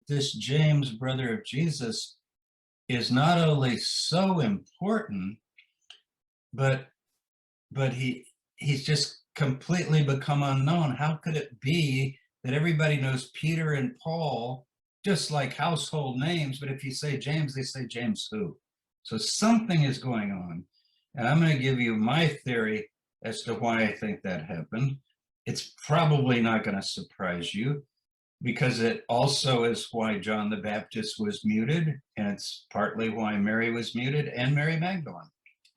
this James, brother of Jesus, is not only so important, but he's just completely become unknown. How could it be that everybody knows Peter and Paul just like household names, but if you say James, they say James who? So something is going on. And I'm going to give you my theory as to why I think that happened. It's probably not going to surprise you, because it also is why John the Baptist was muted, and it's partly why Mary was muted, and Mary Magdalene.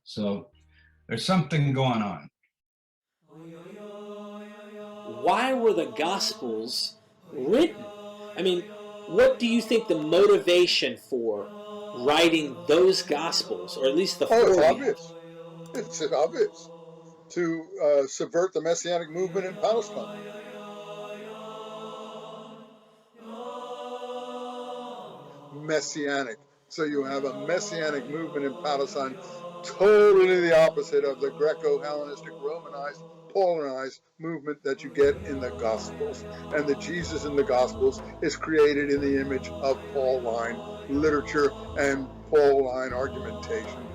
So there's something going on. Why were the Gospels written? I mean, what do you think the motivation for writing those Gospels, or at least the it's obvious. It's obvious. To subvert the Messianic movement in Palestine. Messianic. So you have a Messianic movement in Palestine, totally the opposite of the Greco-Hellenistic, Romanized, Paulinized movement that you get in the Gospels. And the Jesus in the Gospels is created in the image of Pauline literature and Pauline argumentation.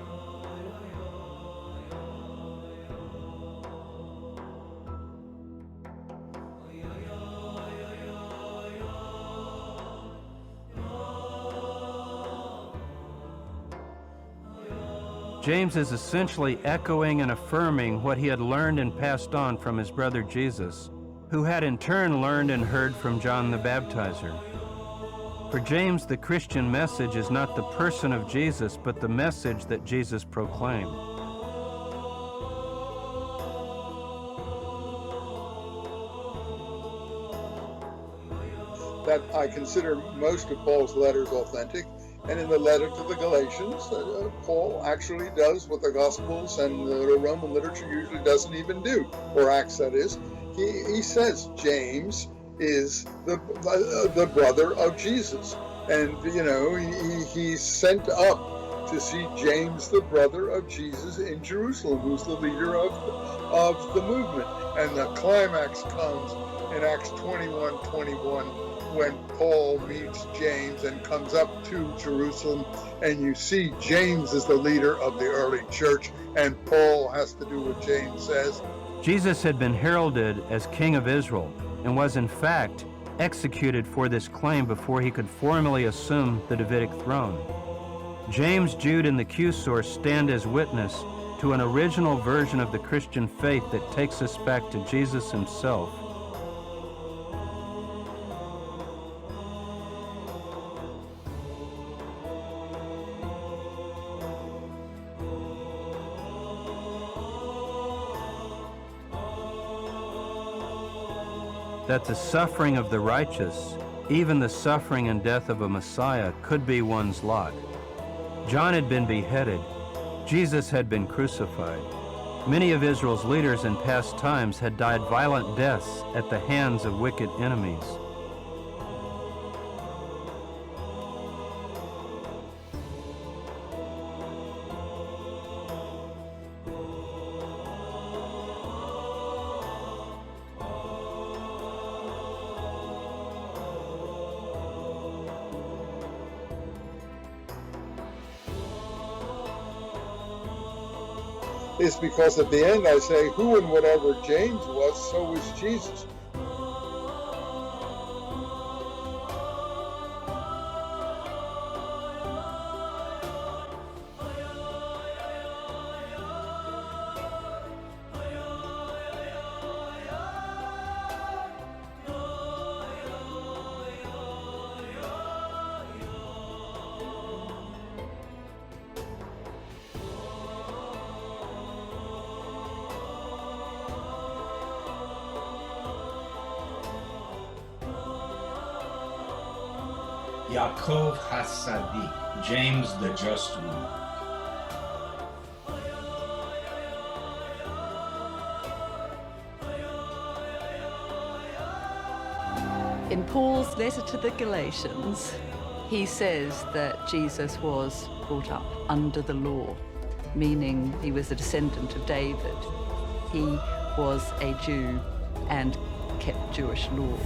James is essentially echoing and affirming what he had learned and passed on from his brother Jesus, who had in turn learned and heard from John the Baptizer. For James, the Christian message is not the person of Jesus, but the message that Jesus proclaimed. That I consider most of Paul's letters authentic. And in the letter to the Galatians, Paul actually does what the Gospels and the Roman literature usually doesn't even do, or Acts, that is. He says James is the brother of Jesus. And, you know, he's sent up to see James, the brother of Jesus, in Jerusalem, who's the leader of the movement. And the climax comes in Acts 21:21. When Paul meets James and comes up to Jerusalem, and you see James is the leader of the early church, and Paul has to do what James says. Jesus had been heralded as King of Israel and was in fact executed for this claim before he could formally assume the Davidic throne. James, Jude, and the Q source stand as witness to an original version of the Christian faith that takes us back to Jesus himself. That the suffering of the righteous, even the suffering and death of a Messiah, could be one's lot. John had been beheaded. Jesus had been crucified. Many of Israel's leaders in past times had died violent deaths at the hands of wicked enemies. Is because at the end I say, who and whatever James was, so was Jesus. Yaakov HaSadik, James the Just One. In Paul's letter to the Galatians, he says that Jesus was brought up under the law, meaning he was a descendant of David. He was a Jew and kept Jewish law.